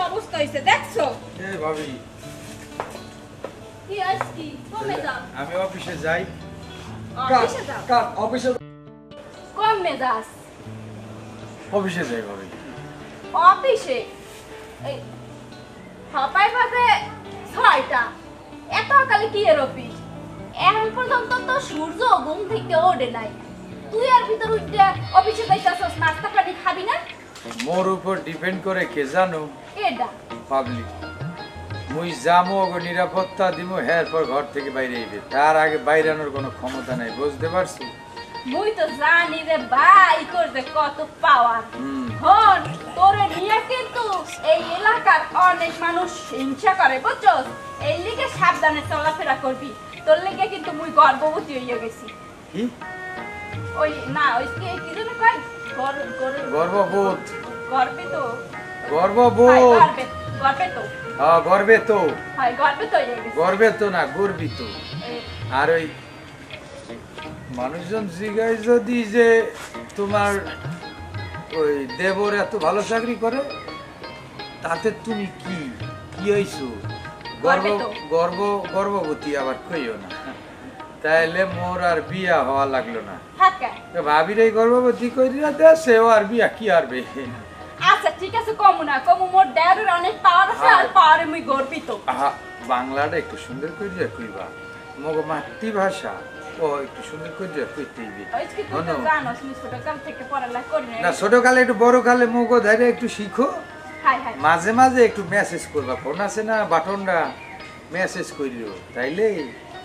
অবস্থা হইছে দেখছো? এই ভাবি কি আজকে কমে যাও। আমি অফিসে যাই। অফিসে যাও? কাট অফিসে কমে যাস। অফিসে যাই ভাবি। অফিসে এই সবাই বাজে 6টা। এত সকালে কি এর অফিস? এখন পর্যন্ত তো সূর্য ঘুম থেকে ওঠে নাই। তুই আর ভিতর উঠে অফিসে যাইতাছস, নাস্তা পানি খাবি না? মোর উপর ডিপেন্ড করে কে জানো? এটা পাবলিক। মুই যামো ওগো নিরাপত্তা দিমু, এরপর ঘর থেকে বাইরে আইবে। তার আগে বাইরানোর কোনো ক্ষমতা নাই, বুঝতে পারছো? মুই তো জানি রে ভাই করতে কত পাওয়ার। হন তোরে নিয়ে কিন্তু এই এলাকার অনেক মানুষ হিংসা করে, বুঝছস? এই লিগে সাবধানে চলাফেরা করবি। তোর লিগে কিন্তু মুই গর্ভবতী হইয়া গেছি। কি? ওই না ওই কি যেন কয় গর্ভবোধ। গর্বে তো গর্ভবোধ। গর্বে তো হ্যাঁ গর্বে তো। হয় গর্বে তো হইয়া গেছি। গর্বে তো না, গর্বিত। আর ওই মানুষজন জিগায় যদি যে তোমার ওই দেবর এত ভালো চাকরি করে, তাতে তুমি কি কি হইছো? গর্ভবতী আবার কইও না, তাইলে মোর আর বিয়া হওয়া লাগলো না। ভাবির এই গর্ভবতী কইরা দেশে ও আর বিয়া কি আরবে? আচ্ছা ঠিক আছে, কমু না কমু, মোর ড্যাডের অনেক পাওয়ার আছে আর পাওয়ারে মুই গর্বিত। আহা বাংলাটা একটু সুন্দর কইরা কইবা, মগো মাতৃভাষা ও একটু সুন্দর কইরা কইতেইবি। আজকে তুই তো জানোস আমি ছোটকাল থেকে পড়ালেখা করি না, ছোটকালে একটু বড় কালে মগো ধরে একটু শিখো। হাই হাই মাঝে মাঝে একটু মেসেজ করবা, ফোন আছে না বাটনটা, মেসেজ করিও, তাইলে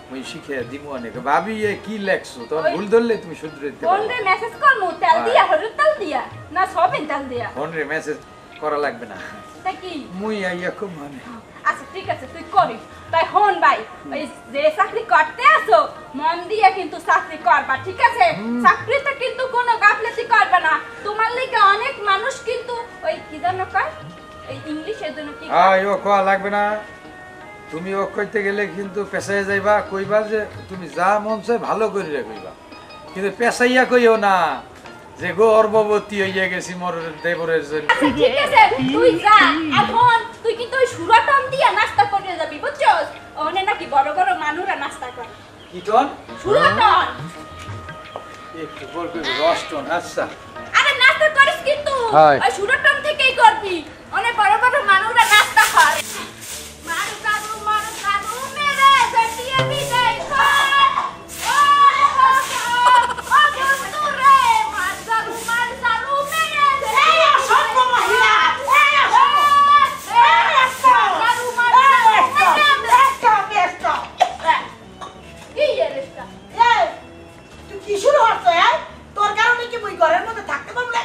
মুই শিখে দিমু অনেক। ভাবি কি লেখছো, তোমার ভুল ধরলে তুমি শুধরে দিতে পারো। ফোন রে মেসেজ করমু তেল দিয়া হলুদ তেল দিয়া না সবেন তেল দিয়া? ফোন রে মেসেজ করা লাগবে না। তা কি মুই আইয়া খুব মানে। আচ্ছা ঠিক আছে তুই করিস। তাই হন ভাই, ওই যে চাকরি করতে আসো মন দিয়ে কিন্তু চাকরি করবা, ঠিক আছে? চাকরিতে কিন্তু কোনো গাফলেতি করবে না। তোমার লিগে অনেক মানুষ কিন্তু ওই কি জানো কয় এই ইংলিশের জন্য কি ও কোয়া লাগবে না। তুমি ও কইতে গেলে কিন্তু পেছায় যাইবা, কইবা যে তুমি যা মন চায় ভালো কইরা কইবা, কিন্তু পেছাইয়া কইও না যে গর্ভবতী হইয়া গেছি মোর দেবরের জন্য। আচ্ছা ঠিক আছে তুই যা। এখন তুই কিন্তু ওই সুরাটন দিয়া নাস্তা করে যাবি, বুঝছস? ওখানে নাকি বড় বড় মানুষরা নাস্তা করে। কি টন? সুরাটন। একটু বল কই রসটন। আচ্ছা আরে নাস্তা করিস কিন্তু ওই সুরাটন থেকেই করবি। অনেক বড় বড় মানুষরা নাস্তা করে। মারু কাদু মেরে জটিয়ে বিদায় কর। ও বন্ধু রে মার কাদু মেরে এই অসভ্য মহিলা, এই অসভ্য কাদু কি এরেস্তা এই তুই কি শুরু হচ্ছে? তোর কারণে কি মুই ঘরের মধ্যে থাকতে পারবো না?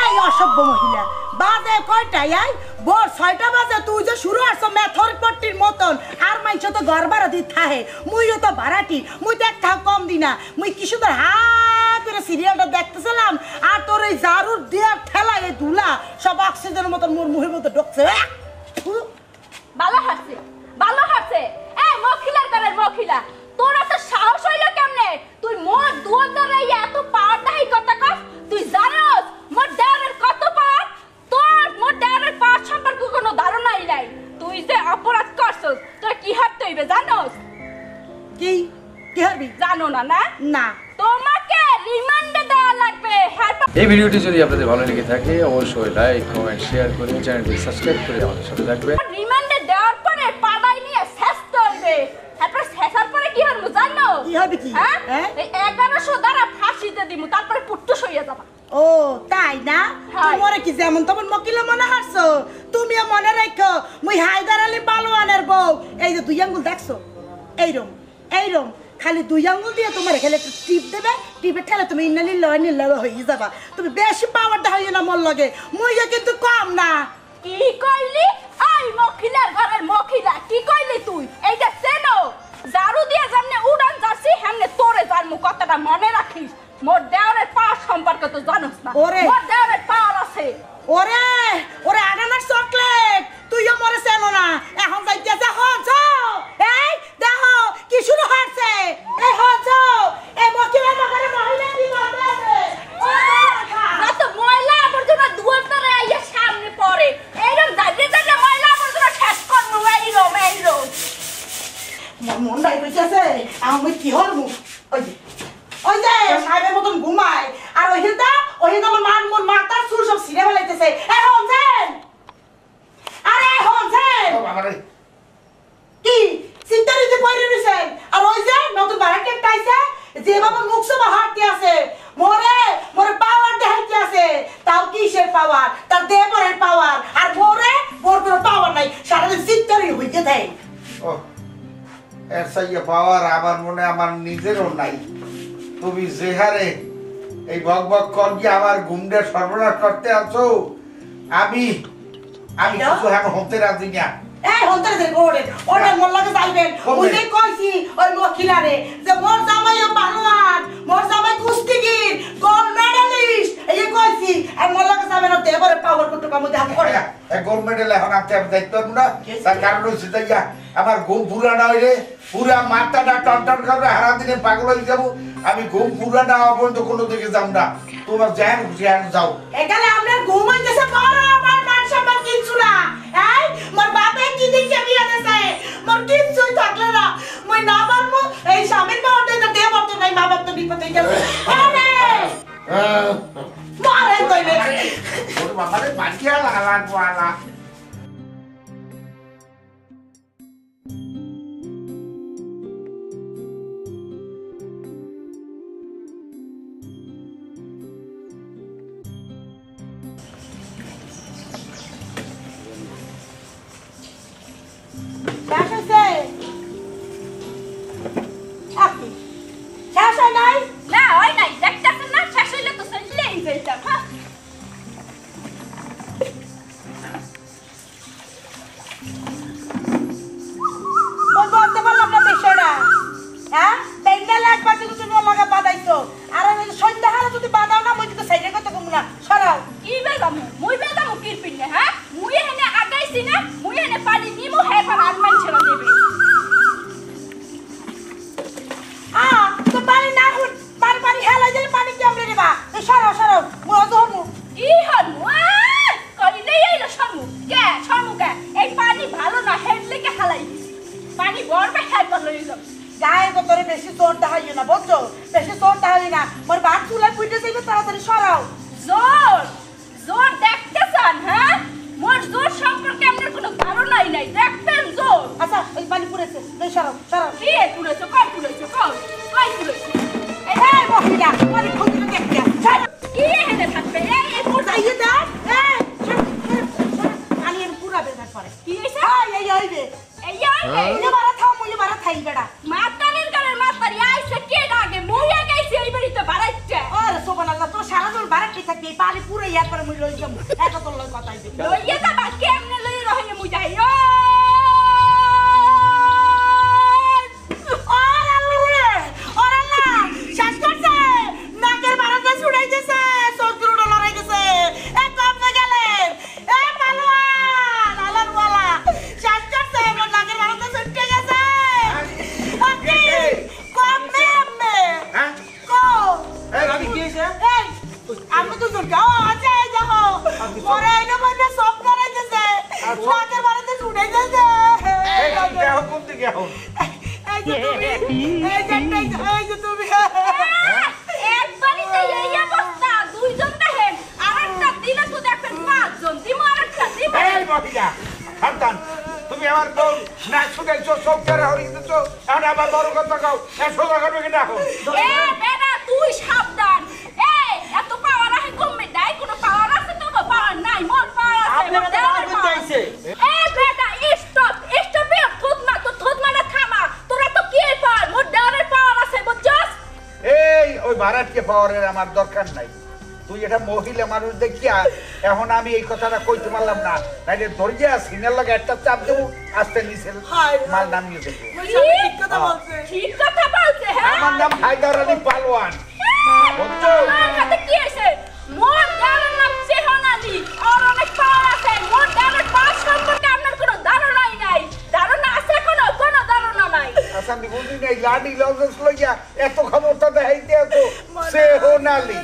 এই অসভ্য মহিলা, বাজে কয়টাই? ভোর 6টা বাজে, তুই যে শুরু আসছো মেথর পট্টির মতন। আর মাইছ তো ঘর ভাড়া দি থাহে, মুইও তো ভাড়াটি, মুই তো একটা কম দি না। মুই কি সুন্দর হা করে সিরিয়ালটা দেখতেছিলাম, আর তোর এই জারুর দেয়ার ঠেলা এই ধুলা সব অক্সিজেনের মতন মোর মুখের মধ্যে ঢুকছে। ভালো হাসছে এই মখিলার ঘরের মখিলা, তোর এত সাহস হইলো কেমনে? তুই মোর দুয়ার ধরে এত পাওয়ার দাহি কথা কস? তুই জানোস মোর দেওরের কত পাওয়ার? তোর মোর দেওরের পাওয়ার সম্পর্কে কোনো ধারণাই নাই। তুই যে অপরাধ করছস তোর কি হারতে হইবে জানোস? কি কি হবি? জানো না? না না, তোমাকে রিমান্ডে দেওয়া লাগবে। এই ভিডিওটি যদি আপনাদের ভালো লেগে থাকে অবশ্যই লাইক কমেন্ট শেয়ার করে চ্যানেলটি সাবস্ক্রাইব করে আমাদের সাথে থাকবেন। রিমান্ডে দেওয়ার পরে পাড়াই নিয়ে শেষতে হইবে। তারপর শেষার পরে কি হইব জানো? কি হবে কি? হ্যাঁ এই 1100 দ্বারা ফাঁসিতে দিমু, তারপরে পুট্টুস হইয়া যাবা। ও তাই না? তোমারে কি যেমন তেমন মকিলা মনে হারছো? তুমিও মনে রাখো মুই হায়দার আলী পালোয়ানের বউ। এই যে 2 আঙ্গুল দেখছো, এইরম খালি 2 আঙ্গুল দিয়ে তোমার খেলে একটা টিপ দেবে, টিপে ঠেলে তুমি ইন্নালিল্লাহ হয়ে যাবা। তুমি বেশি পাওয়ার দেখাইও না মোর লগে, মুইও কিন্তু কম না। কি কইলি? আই মখিলার ঘরের মখিলা কি কইলি তুই? এইটা চেনো? জারু দিয়ে যেমনে উড়ান যাচ্ছি হেমনে তোরে জানমু, কথাটা মনে রাখিস। মোর দেওরের পাওয়ার সম্পর্কে তো জানোস না। মোর দেওরের পাওয়ার আছে। ওরে আনানার চকলেট, তুইও মরে চেনো না। এখন যাইতেছে হজ। এই দেখো কি শুরু হচ্ছে। এই হজ এই মকিলা নগরে মহিলা কি করবে? না তো ময়লা আবর্জনা দুয়ার ধরে আইয়া সামনে পড়ে। মন নাই কইতাছে আমি কি হরমু ওই যে সাহেবের মতন ঘুমায় আর ওইটা আমার মন মাথার চুল সব ছিঁড়ে ফেলাইতেছে হনছেন আরে হনছেন কি চিন্তা নিতে পড়ে রইছেন আর ওই যে নতুন বাড়াকে টাইছে যে বাবা মুখ সব হাঁটতে আছে মোরে পাওয়ার দেখাইতে আছে তাও কিসের পাওয়ার তার দেবরের পাওয়ার আর মোরে মোর কোনো পাওয়ার নাই সারাদিন চিন্তারই হইতে থাকে এর সাইয়া পাওয়ার আমার মনে আমার নিজেরও নাই তুমি যে হারে এই বক বক করবি আমার ঘুমটা সর্বনাশ করতে আছো আমি কিছু এখন হতে রাজি না হন্তারে যে ওরে মোর লাগে যাইবেন ওই যে কইছি ওই মহিলারে যে মোর জামাইও পালোয়ান মোর জামাই কুস্তিগীর গোল্ড মেডালিস্ট এই কইছি আর মোর লাগে যাবেন ওতে এবারে পাওয়ার কত কাম দেখাম করে গোল্ড মেডেল এখন আপনি দায়িত্ব না তার কারণ হচ্ছে যে আমার ঘুম পুরা না হইলে পুরা মাথাটা টনটন করে হারা দিনে পাগল হয়ে যাবো আমি ঘুম পুরা না হওয়া পর্যন্ত কোনো দিকে যাব না তোমার জ্ঞান জ্ঞান যাও এখানে আপনার ঘুম হইতেছে বড় আমার মান সম্মান কিছু না এই মোর বাপে কি দিছে বিয়া দেছে মোর কিছুই থাকলে না মই না পারবো এই স্বামীর পাওয়ার দেই না দেব তো নাই মা বাপ তো বিপদে গেছে আরে মারে কইলে ওর বাবারে বাঁচিয়া লাগালান ওয়ালা না হয় নাই দেখতেছেন না শেষ হইলে তো চলেই যাইতাম হ্যাঁ বলতে পারলাম না বিষয়টা হ্যাঁ বেঙ্গালে একবার কিন্তু তুমি ওর লাগা বাদাইছো আর আমি সন্ধ্যা হারা যদি বাদাও না মই কিন্তু সাইডে কথা কমু না সরাও কি বেগাম মুই বেগাম কির পিনে হ্যাঁ মুই এনে আগাইছি না মুই এনে পানি নিমু হে পার আনমান ছেড়ে দেবে তো পানি না পানি হেলা দিলে পানি কেমনে দিবা সরাও সরাও মই ধরমু কি হনু কইলে এইলো শর্মু কে এই পানি ভালো না হেডলে কে হালাই পানি বড় হেড করে লইলাম গায়ে তোরে বেশি জোর দেখাইও না বুঝছো বেশি জোর দেখাই না মোর বাট চুলা পুইতে যাইবে তাড়াতাড়ি সরাও জোর দেখতেছেন হ্যাঁ মোর জোর সম্পর্কে আপনার কোনো ধারণাই নাই দেখতেন জোর আচ্ছা ওই পানি পুরেছে লই সরাও সরাও কি তুলেছো কই তুলেছো কই তুলেছো এই মহিলা পানি খুঁজতে দেখতে কি এনে থাকবে এই মোর যাইয়ে দাও পানি এর পুরা বেজার পরে কি হইছে এই হইবে এই মুই বারা থাও মুই বারা থাই বেড়া মাতারের গালের মাতারি আইছে কে আগে মুইয়া গাইছি এই বাড়িতে বাড়াইছে আরে সুবহানাল্লাহ তো সারা দিন বারাটি থাকবি পানি পুরো ইয়ার পরে মুই লই যাম এত তোর লই কথাই দিই লইয়া দা বা কেমনে লই রহিয়ে মুই যাই শেষ করছে নাকের বারান্দা ছুড়াই দিয়েছে চোখগুলো লড়াই গেছে এ কমনে গেলেন এ পালোয়ান আলারওয়ালা শেষ করছে আমার নাকের বারান্দা ছুটে গেছে আপনি কমনে আপনি হ্যাঁ কো এই আমি কি হইছে এই আমি তো তোর গাও আছে এই দেখো ওরে এনে মধ্যে সব লড়াই গেছে নাকের বারান্দা ছুড়ে গেছে এই দেহ কোন দিকে এখন এই যে তুমি এক বাড়িতে এই অবস্থা দুইজন দেখেন আরেকটা দিলে তো দেখেন পাঁচজন দিমু আরেকটা দিমু এই মহিলা সন্তান তুমি আমার বউ না শুনেছো সব করে হরিছো এখন আবার বড় কথা কও সোজা করবে কিনা এখন এ বেটা তুই সাবধান এই এত পাওয়ার আছে কমে নাই কোনো পাওয়ার আছে তো পাওয়ার নাই মোর পাওয়ার আছে আপনারা তো পাওয়ার করতে আইছে এ বেটা স্টপ স্টপ থুতমা না থামা তোরা তো কি পাওয়ার মোর দেওয়ারের পাওয়ার আছে বুঝছস এই ওই ভাড়াটকে পাওয়ারের আমার দরকার নাই তুই এটা মহিলা মানুষ দেখিয়া এখন আমি এই কথাটা কইতে পারলাম না নাইলে ধরিয়া সিনের লগে একটা চাপ দেবো আস্তে নিচে মাল নামিয়ে দেবো ঠিক কথা বলছে ঠিক কথা বলছে হ্যাঁ আমার নাম হায়দার আলী পালোয়ান বুঝছো আমার সাথে কি হইছে মোর দেওয়ারের নাম চেহন আলী আর অনেক পাওয়ার আছে মোর দেওয়ারের পাওয়ার সম্পর্কে আপনার কোনো ধারণাই নাই ধারণা আছে কোনো ধারণা নাই আচ্ছা আমি বুঝি নাই লাডি লজেন্স লইয়া এত ক্ষমতা দেখাইতে এত সেহন আলী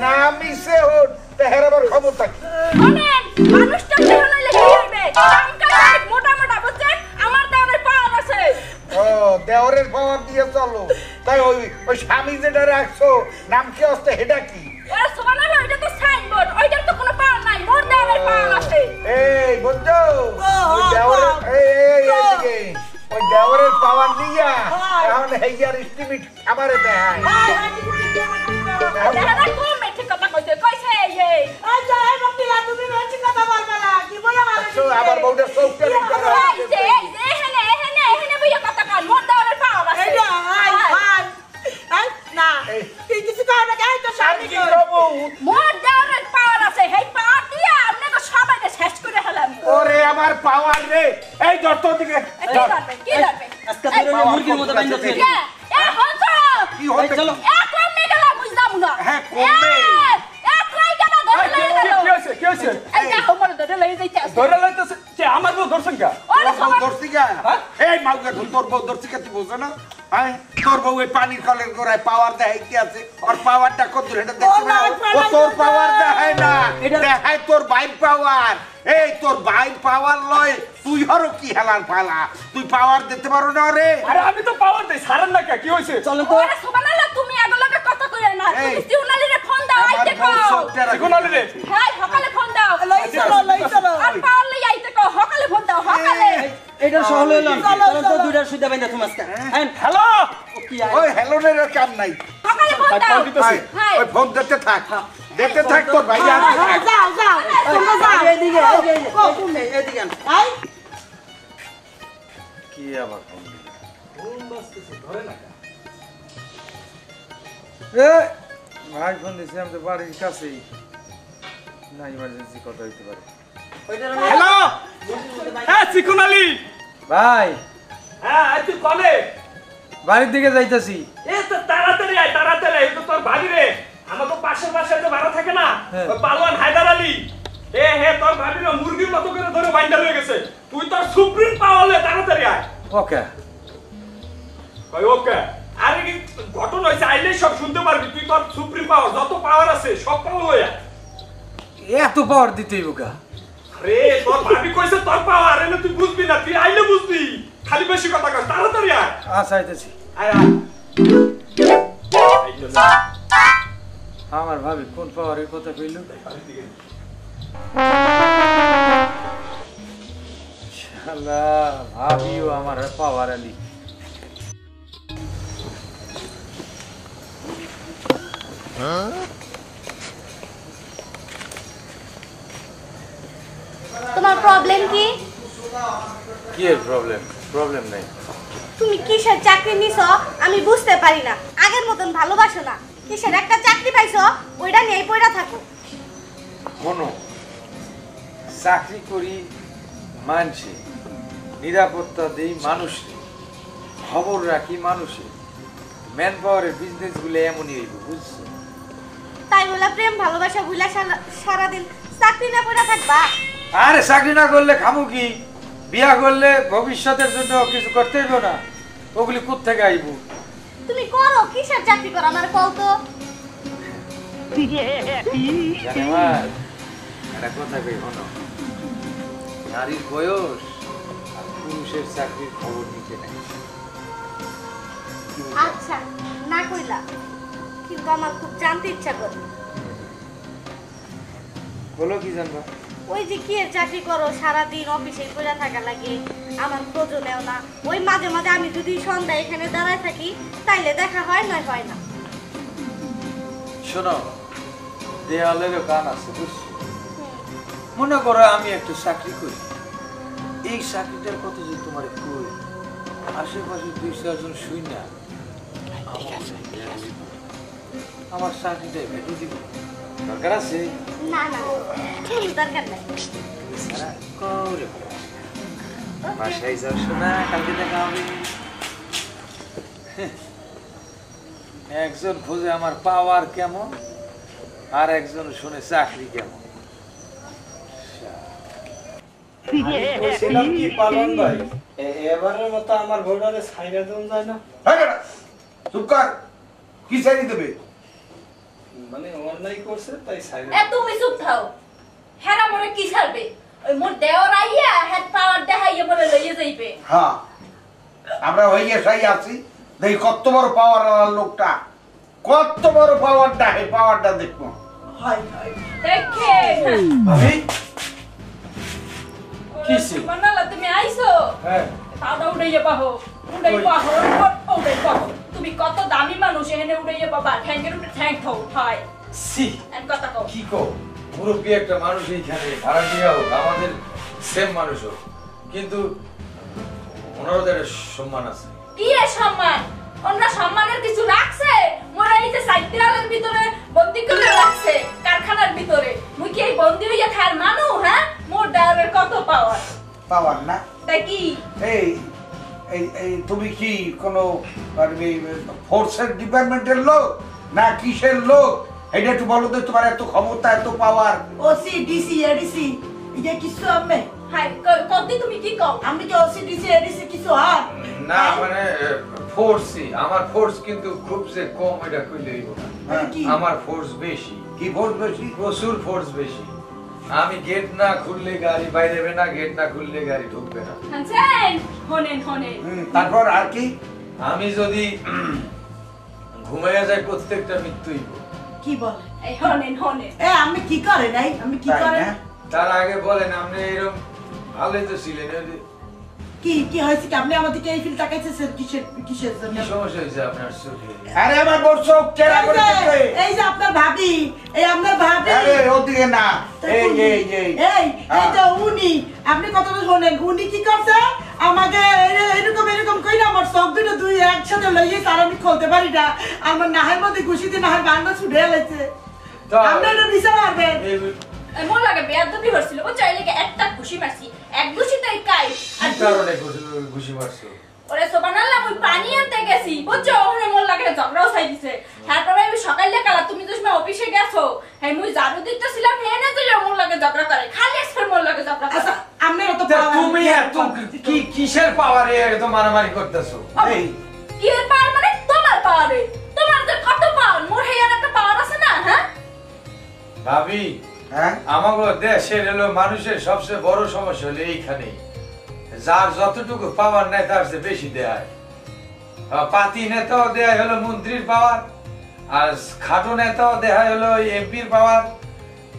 নামই সেহন তেহের আবার ক্ষমতা কি শুনেন মানুষটা চেহন আলী কি হইবে কামকাজ মোটা মোটা বুঝছেন আমার দেওয়ারের পাওয়ার আছে ও দেওয়ার আমি যেটা রাখছো নাম কি হচ্ছে এটা কি? ওরে সুবহানাল্লাহ, ওইটা তো সাইনবোর্ড, ওইটার তো কোনো পাওয়ার নাই, মোর দেওয়ারের পাওয়ার আছে। এই বুঝছো ওই দেওরের এইদিকে ওই দেওরের পাওয়ার দিয়া এখন হেয়ার এস্টিমেট আমারে দেয়। দেখা না কোন মেঠে কথা কইছে কইছে এই আচ্ছা এই মকিলা তুমি বেশি কথা বলবা না কি বলে তো আবার বউটা চৌকটা করে এই যে এখানে বইয়া কথা কর, মোর দেওয়ারের পাওয়ার আছে। এই আই না তুই কিছু কর না গাই তো সামনে কি করব? মোর দেওয়ারের পাওয়ার আছে, এই পাওয়ার দিয়া আপনি তো সবাইকে শেষ করে ফেলাম। ওরে আমার পাওয়ার রে, এই দর্ত দিকে কি করবে কি করবে আজকে ধরে মুরগির মতো বাইন্ধা ছিল এ হতো কি হতে চলো এক কমে গেল বুঝলাম না। হ্যাঁ, কমবে। এক কই গেল ধরে লয়ে গেল। কি হইছে এই দেখো মোর ধরে লয়ে যাইতে আছে। ধরে লাইতেছে যে আমার বউ দর্শন কা ওরে তোর বউ সবার দর্শিকা এই মাউকে তোর বউ দর্শিকা তুই বোঝো না? হ্যাঁ তোর বউ এই পানির কলের গোড়ায় পাওয়ার দেখাইতে আছে, ওর পাওয়ারটা কত দূর এটা দেখতে না? ও তোর পাওয়ার দেখায় না, দেখায় তোর বাইর পাওয়ার। এই তোর বাইর পাওয়ার লয় তুই হরো কি হেলার ফালা, তুই পাওয়ার দিতে পারো না রে? আরে আমি তো পাওয়ার দেই সারেন না কা কি হইছে চলেন তো ওরে সুবহানাল্লাহ, তুমি আগলকে কথা কইরা না। এই। তুমি সিউনালিরে ফোন দাও, আমার আইতে বউ কও। সত্যি রাখে। কোন আলে রে হ্যাঁ সকালে ফোন দাও। লই চলো আর পাওয়ার লই আইতে কও, সকালে ফোন দাও সকালে। এটা সহল হইলাম চলেন তো দুইটার সুবিধা বাইন্ধা তুমি আজকে হ্যালো ও কি ওই হেলোনের কাম নাই। সকালে ফোন দাও। ভাই, হ্যাঁ ওই ফোন দিতে থাক, দিতে থাক তোর ভাই আর যাও যাও তোমরা যাও এইদিকে কো তুমি এইদিকে আই কি আবার ফোন দিল? এ ভাই ফোন দিয়েছি, আমি তো বাড়ির কাছেই না, ইমার্জেন্সি কথা হইতে পারে। হ্যালো হ্যাঁ চিকুন আলী ভাই হ্যাঁ তুই কবে বাড়ির দিকে যাইতাছি। এ তো তাড়াতাড়ি আয় তাড়াতাড়ি আয়, তো তোর ভাবি রে আমাকে পাশের বাসায় তো ভাড়া থাকে না হ্যাঁ। ওই পালোয়ান হায়দার আলী এ হে তোর ভাবি রে মুরগির মতো করে ধরে বাইন্ধা হয়ে গেছে, তুই তোর সুপ্রিম পাওয়ার লয়ে তাড়াতাড়ি আয়। ওকে ওই ওকে আরে কি ঘটনা হইছে আইলেই সব শুনতে পারবি, তুই তোর সুপ্রিম পাওয়ার যত পাওয়ার আছে সব পাওয়ার লয়ে আয়। এত পাওয়ার দিতেই বোকা। আরে তোর ভাবি কইছে তোর পাওয়ার এনে তুই বুঝবি না, তুই আইলে বুঝবি, খালি বেশি কথা কস, তাড়াতাড়ি আয় আচ্ছা আইতেছি। আয় আয় এই তো না। আমার ভাবি কোন পাওয়ারের কথা কইল? শালা ভাবিও আমার পাওয়ার আলি। তোমার প্রবলেম কি? কি এর প্রবলেম? প্রবলেম নাই। তুমি কিসের চাকরি নিছো আমি বুঝতে পারি না। আগের মতন ভালোবাসো না, কিসের একটা চাকরি পাইছো ওইটা নিয়েই পড়া থাকো। শোনো, চাকরি করি মানুষে, নিরাপত্তা দেই মানুষে, খবর রাখি মানুষে। ম্যান পাওয়ারের বিজনেস গুলো এমনই হইব, বুঝছো? তাই বলে প্রেম ভালোবাসা ভুলা সারাদিন চাকরি না পড়া থাকবা? আরে চাকরি না করলে খামু কি? বিয়া করলে ভবিষ্যতের জন্য কিছু করতে হইব না? ওগুলি কোত্থেকে আইব? তুমি করো কিসের চাকরি করো আমার কও তো। জানে মা, একটা কথা কই শোনো, নারীর বয়স আর পুরুষের চাকরির খবর নিতে নাই। আচ্ছা না কইলা, কিন্তু আমার খুব জানতে ইচ্ছা করে। বলো কি জানবা? ওই যে কি এর চাকরি করো সারাদিন অফিসে পড়ে থাকা লাগে, আমার খোঁজও নেও না। ওই মাঝে মাঝে আমি যদি সন্ধ্যা এখানে দাঁড়ায় থাকি তাইলে দেখা হয় নয় হয় না। শোনো, দেয়ালেরও কান আছে, বুঝছো? মনে করো আমি একটু চাকরি করি, এই চাকরিটার কথা যদি তোমার কই, আশেপাশে 2-4 শুই না আমার চাকরিটা ভেটে দিব, দরকার আছে? না না কোনো দরকার নাই। এছাড়া করে বাসায় যাও শোনা, কালকে দেখা হবে। একজন খোঁজে আমার পাওয়ার কেমন, আর একজন শুনে চাকরি কেমন। বলছিলাম কি পালন ভাই, এবারের মতো আমার ভোটারে ছাইরা দেন যায় না? চুপ কর, কি চাইনি দেবে? মানে অন্যায় করছে তাই ছাইরা। এ তুমি চুপ থাও। হেরা মরে কি ছাড়বে? ওই মোর দেওর আইয়া হেড পাওয়ার দেখাইয়া মরে লইয়া যাইবে। হ্যাঁ আমরা হইয়া সাই আছি, দেখি কত বড় পাওয়ার লোকটা। কত বড় পাওয়ারটা, হে পাওয়ারটা দেখবো। হয় হয় দেখে ভাবি কিসে? বানালা তুমি আইছো হ্যাঁ পাউডার উড়াইয়ে পাহো উড়াই পাহো তুমি কত দামি মানুষ এখানে উড়াইয়ে পাবা ঠ্যাঙ্গের উপরে ঠ্যাং থাও হয় সি এন কথা কও কি কো মুরব্বী একটা মানুষ এইখানে ভাড়া দিয়া হোক আমাদের সেম মানুষ হোক কিন্তু ওনারও তো একটা সম্মান আছে। কি এ সম্মান ওনার সম্মানের কিছু রাখছে মোরা এই যে সাইকেলের ভিতরে বন্দি করে রাখছে কারখানার ভিতরে মুই কি এই বন্দি হইয়া খার মানু হ্যাঁ মোর ড্রাইভারের কত পাওয়ার পাওয়ার না? তাই কি এই এই এই তুমি কি কোনো ফোর্সের ডিপার্টমেন্টের লোক না কিসের লোক? এটা একটু বলো তো, তোমার এত ক্ষমতা, এত পাওয়ার। ওসি ডিসি এডিসি এটা কিছু আমি হাই কদি তুমি কি কও আমি কি ওসি ডিসি এডিসি কিছু আর না মানে ফোর্সই আমার ফোর্স কিন্তু খুব যে কম এটা কইলে হইব না। হ্যাঁ, কি আমার ফোর্স বেশি, কি ফোর্স বেশি? প্রচুর ফোর্স বেশি। আমি গেট না খুললে গাড়ি বাইরে হবে না, গেট না খুললে গাড়ি ঢুকবে না। হানছেন হনেন হনেন তারপর আর কি? আমি যদি ঘুমাইয়া যাই প্রত্যেকটা মৃত্যুই কি বলে এই হনেন হনেন এ আমি কি করে নাই আমি কি তাই করে না? তার আগে বলেন আপনি এরকম ভালোই তো ছিলেন, ওই যে কি কি হয়েছে কি আপনি আমাদেরকে এই ফিল তাকাইছেন কিসের কিসের জন্য কি সমস্যা হয়েছে আপনার চোখে? আরে আমার বড় চোখ চেরা এই করে যে- দিচ্ছে। এই যে আপনার ভাবি এই আপনার ভাবি আরে ওদিকে না, এই এই এই এই এই যে উনি আপনি কথাটা শোনেন উনি কি করছে আমাকে এরকম এরকম কইরা আমার সব দুটো দুই একসাথে লইয়ে তার আমি খুলতে পারি না আমার নাহের মধ্যে ঘুষি দিয়ে নাহের বান্না ছুটে গেছে তা- আপনি এটা বিচার পারবেন এই- মোর লাগে বেয়াদবি হচ্ছিল বুঝছো এই লাগে একটা খুশি মারছি এক খুশিতেই কাই কি কারণে ঘুষি মারছো? ওরে সোবানাল্লাহ মুই পানি আনতে গেছি বুঝছো ওখানে মোর লাগে ঝগড়াও চাই দিছে তারপরে আমি সকালে কালা তুমি তো সময় অফিসে গেছো হ্যাঁ মুই ঝাড়ু দিতেছিলাম হে না তুই মোর লাগে ঝগড়া করে খালি আজকের মোর লাগে ঝগড়া করে আচ্ছা আপনি তো তা তুমি এত কি কিসের পাওয়ারে এত মারামারি করতেছো? এই কি এর পাওয়ার মানে তোমার পাওয়ারে তোমার যে কত পাওয়ার মোর হেয়ার একটা পাওয়ার আছে না হ্যাঁ ভাবি হ্যাঁ আমাগো দেশের হলো মানুষের সবচেয়ে বড় সমস্যা হলো এইখানেই, যার যতটুকু পাওয়ার নেই তার চেয়ে বেশি দেয়। পাতি নেতাও দেয় হলো মন্ত্রীর পাওয়ার, আর খাটো নেতাও দেয় হলো এমপির পাওয়ার,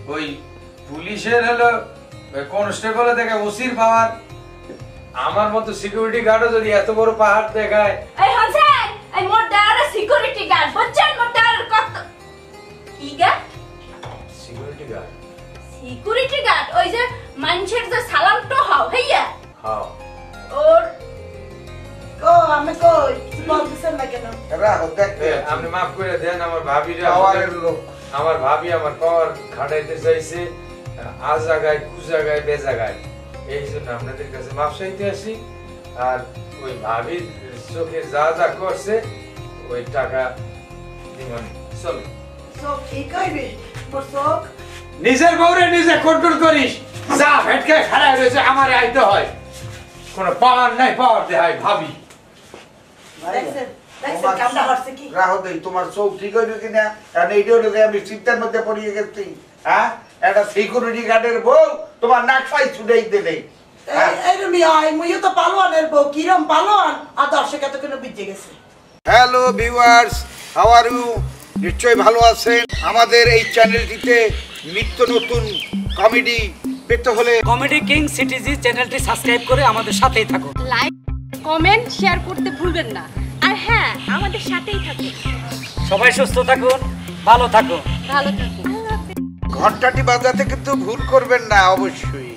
ওই পুলিশের হলো কনস্টেবল দেখে ওসির পাওয়ার। আমার মতো সিকিউরিটি গার্ডও যদি এত বড় পাহাড় দেখায়। এই হাসান এই মোর দাঁড়া সিকিউরিটি গার্ড বুঝছেন মোর দাঁড়ার কত কি guard security guard? Security guard ওই যে মানুষের যে সালাম তো হাও হইয়া হ্যাঁ ওর ও আমি কই কিছু বলতেছেন না কেন রাখো দেখতে আপনি মাফ করে দেন আমার ভাবিরা। পাওয়ারের লোক। আমার ভাবি আমার পাওয়ার খাটাইতে চাইছে আ জায়গায় কু জায়গায় বে জায়গায়, এই জন্য আপনাদের কাছে মাফ চাইতে আসি। আর ওই ভাবির চোখে যা যা করছে ওই টাকা দিবেন। চলো সব ঠিক হইবে তোর চোখ নিজের বউরে নিজে কন্ট্রোল করিস, যা ভেটকে খারাপ রয়েছে আমার আইতে হয়, কোনো পাওয়ার নাই, পাওয়ার দেয় ভাবি। দেখছেন দেখছেন কামটা হচ্ছে কি রাহো দেই, তোমার চোখ ঠিক হইবে কিনা? কারণ এইটাও লোকে আমি চিন্তার মধ্যে পড়িয়ে গেছি। হ্যাঁ একটা সিকিউরিটি গার্ডের বউ তোমার নাক ফাই ছুটাই দিলে। এইরমি হয় মুইও তো পালোয়ানের বউ কিরম পালোয়ান আর দর্শক এত কেন বিজে গেছে hello viewers, how are you? নিশ্চয়ই ভালো আছেন। আমাদের এই চ্যানেলটিতে নিত্য নতুন কমেডি পেতে হলে কমেডি কিং সিটিজি চ্যানেলটি সাবস্ক্রাইব করে আমাদের সাথেই থাকুন। লাইক কমেন্ট শেয়ার করতে ভুলবেন না আর হ্যাঁ আমাদের সাথেই থাকুন সবাই সুস্থ থাকুন, ভালো থাকুন। ভালো থাকুন ঘন্টাটি বাজাতে কিন্তু ভুল করবেন না অবশ্যই।